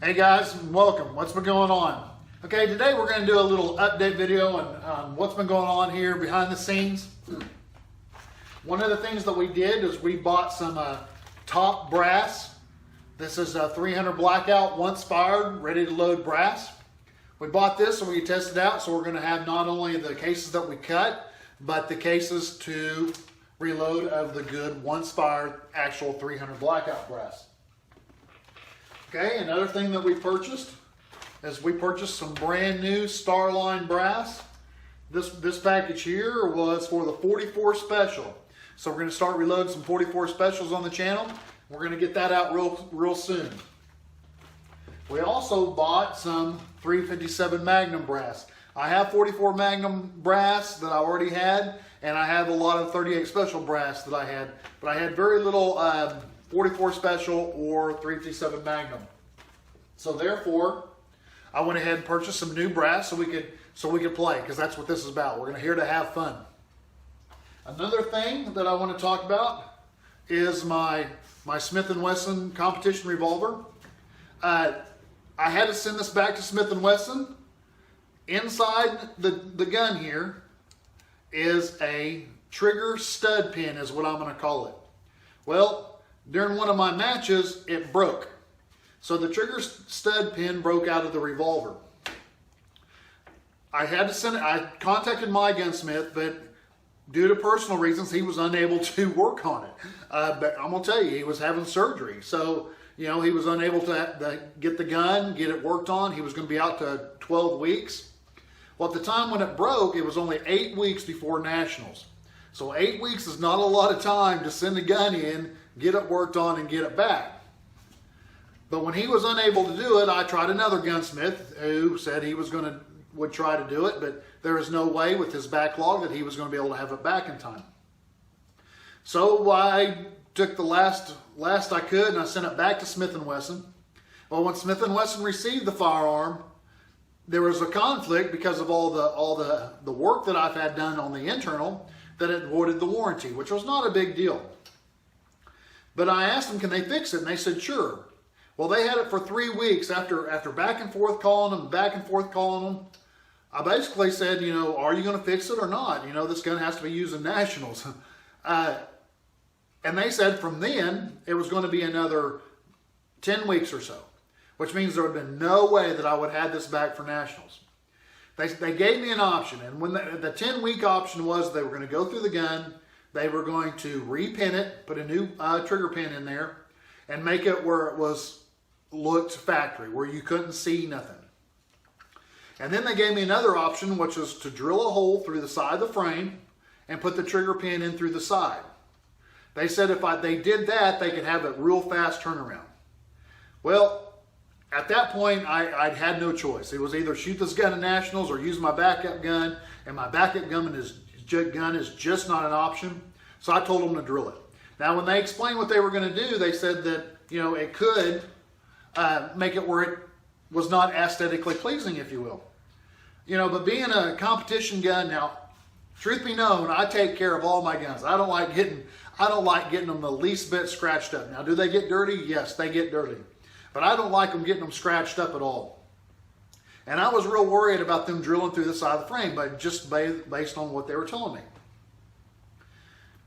Hey guys, welcome. What's been going on? Okay, today we're going to do a little update video on what's been going on here behind the scenes. One of the things that we did is we bought some top brass. This is a 300 blackout, once fired, ready to load brass. We bought this so we could test it out, so we're going to have not only the cases that we cut, but the cases to reload of the good once fired actual 300 blackout brass. Okay, another thing that we purchased is we purchased some brand new Starline brass. This package here was for the 44 special. So we're going to start reloading some 44 specials on the channel. We're going to get that out real soon. We also bought some 357 Magnum brass. I have 44 Magnum brass that I already had, and I have a lot of 38 special brass that I had, but I had very little 44 special or 357 Magnum. So therefore, I went ahead and purchased some new brass so we could play, because that's what this is about. We're here to have fun. Another thing that I want to talk about is my Smith & Wesson competition revolver. I had to send this back to Smith & Wesson. Inside the gun here is a trigger stud pin, is what I'm going to call it. Well, during one of my matches, it broke. So the trigger stud pin broke out of the revolver. I had to send it. I contacted my gunsmith, but due to personal reasons, he was unable to work on it. But I'm going to tell you, he was having surgery. So, he was unable to get the gun, get it worked on. He was going to be out to 12 weeks. Well, at the time when it broke, it was only 8 weeks before Nationals. So 8 weeks is not a lot of time to send a gun in, get it worked on, and get it back. But when he was unable to do it, I tried another gunsmith who said he would try to do it, but there is no way with his backlog that he was going to be able to have it back in time. So I took the last I could, and I sent it back to Smith & Wesson. Well, when Smith & Wesson received the firearm, there was a conflict because of all the work that I've had done on the internal, that it voided the warranty, which was not a big deal. But I asked them, can they fix it? And they said, sure. Well, they had it for 3 weeks after back and forth calling them, I basically said, are you going to fix it or not? This gun has to be used in Nationals. And they said from then, it was going to be another 10 weeks or so, which means there would have been no way that I would have this back for Nationals. They gave me an option, and when the 10-week option was they were going to go through the gun, they were going to repin it, put a new trigger pin in there, and make it where it looked factory, where you couldn't see nothing. And then they gave me another option, which was to drill a hole through the side of the frame and put the trigger pin in through the side. They said if they did that, they could have a real fast turnaround. Well, at that point, I had no choice. It was either shoot this gun in Nationals or use my backup gun, and my backup gun is just not an option. So I told them to drill it. Now, when they explained what they were going to do, they said that it could make it where it was not aesthetically pleasing, if you will. But being a competition gun, now, truth be known, I take care of all my guns. I don't like getting them the least bit scratched up. Now, do they get dirty? Yes, they get dirty. But I don't like them getting them scratched up at all. And I was real worried about them drilling through the side of the frame, but just based on what they were telling me.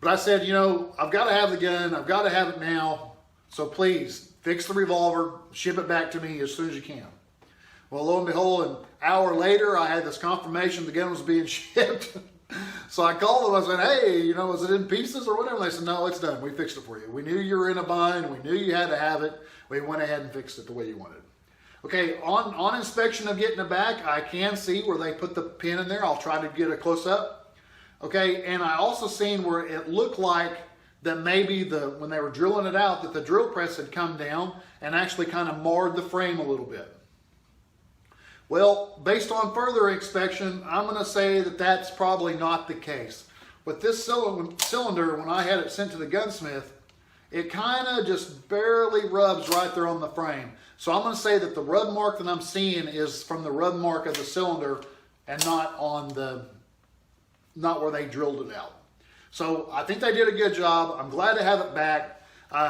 But I said, I've got to have the gun. I've got to have it now. So please, fix the revolver. Ship it back to me as soon as you can. Well, lo and behold, an hour later, I had this confirmation the gun was being shipped. So I called them. I said, hey, is it in pieces or whatever? And they said, no, it's done. We fixed it for you. We knew you were in a bind. We knew you had to have it. We went ahead and fixed it the way you wanted. Okay, on inspection of getting it back, I can see where they put the pin in there. I'll try to get a close-up. Okay, and I also seen where it looked like that maybe when they were drilling it out, that the drill press had come down and actually kind of marred the frame a little bit. Well, based on further inspection, I'm going to say that that's probably not the case. With this cylinder, when I had it sent to the gunsmith, it kind of just barely rubs right there on the frame. So I'm going to say that the rub mark that I'm seeing is from the rub mark of the cylinder and not where they drilled it out. So I think they did a good job. I'm glad to have it back.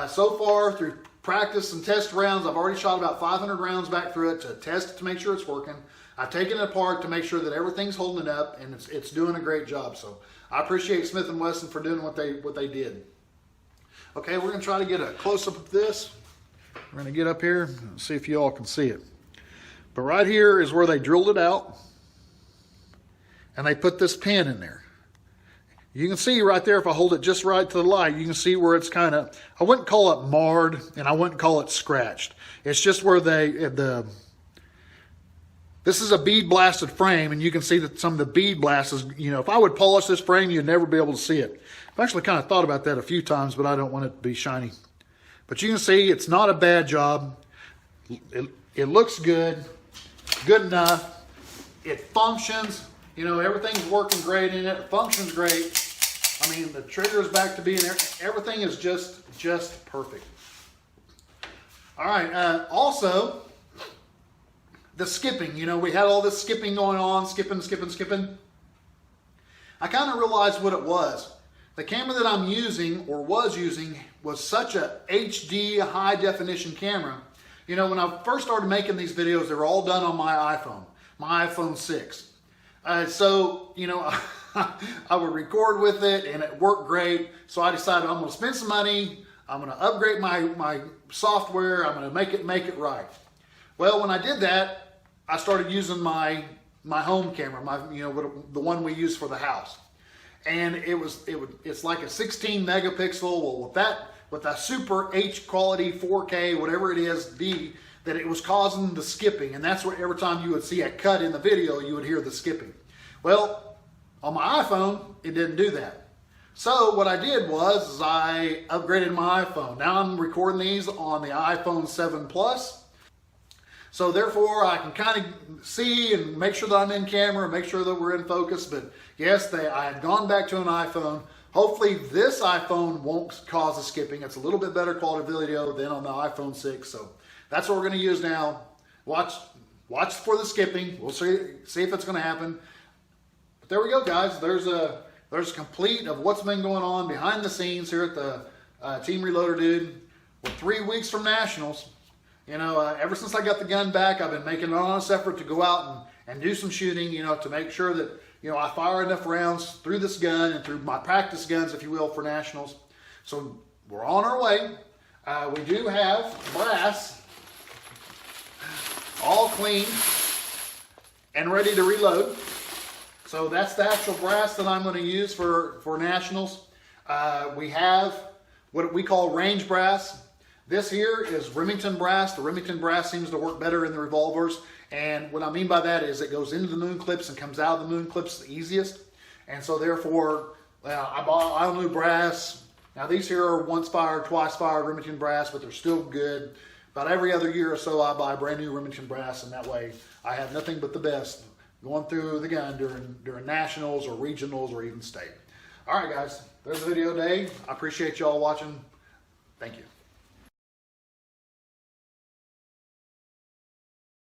So far, through practice and test rounds. I've already shot about 500 rounds back through it to test it to make sure it's working. I've taken it apart to make sure that everything's holding it up, and it's doing a great job. So I appreciate Smith & Wesson for doing what they did. Okay, we're going to try to get a close-up of this. We're going to get up here and see if you all can see it. But right here is where they drilled it out, and they put this pin in there. You can see right there, if I hold it just right to the light, you can see where it's kind of, I wouldn't call it marred, and I wouldn't call it scratched. It's just where this is a bead blasted frame, and you can see that some of the bead blasts is, if I would polish this frame, you'd never be able to see it. I've actually kind of thought about that a few times, but I don't want it to be shiny. But you can see it's not a bad job. It looks good enough. It functions. Everything's working great in it. It functions great. I mean, the trigger's back to being there. Everything is just perfect. All right. Also, the skipping. We had all this skipping going on, skipping. I kind of realized what it was. The camera that I'm using, or was using, was such a HD high definition camera. When I first started making these videos, they were all done on my iPhone 6. So, I would record with it, and it worked great. So I decided I'm going to spend some money. I'm going to upgrade my software. I'm going to make it right. Well, when I did that, I started using my home camera, the one we use for the house. And it's like a 16 megapixel. Well, with that super H quality 4K, whatever it is, that it was causing the skipping. And that's what every time you would see a cut in the video, you would hear the skipping. Well, on my iPhone, it didn't do that. So what I did was I upgraded my iPhone. Now I'm recording these on the iPhone 7 Plus. So therefore, I can kind of see and make sure that I'm in camera, make sure that we're in focus. But yes, I had gone back to an iPhone. Hopefully this iPhone won't cause the skipping. It's a little bit better quality video than on the iPhone 6. So that's what we're going to use now. Watch for the skipping. We'll see if it's going to happen. But there we go, guys. There's a complete of what's been going on behind the scenes here at the Team Reloader Dude. We're 3 weeks from Nationals. Ever since I got the gun back, I've been making an honest effort to go out and do some shooting, to make sure that, I fire enough rounds through this gun and through my practice guns, if you will, for Nationals. So we're on our way. We do have brass all clean and ready to reload. So that's the actual brass that I'm going to use for Nationals. We have what we call range brass. This here is Remington brass. The Remington brass seems to work better in the revolvers. And what I mean by that is it goes into the moon clips and comes out of the moon clips the easiest. And so therefore, I bought all new brass. Now these here are once fired, twice fired Remington brass, but they're still good. About every other year or so, I buy brand new Remington brass, and that way I have nothing but the best going through the gun during Nationals or Regionals or even state. All right, guys, there's the video day. I appreciate y'all watching. Thank you.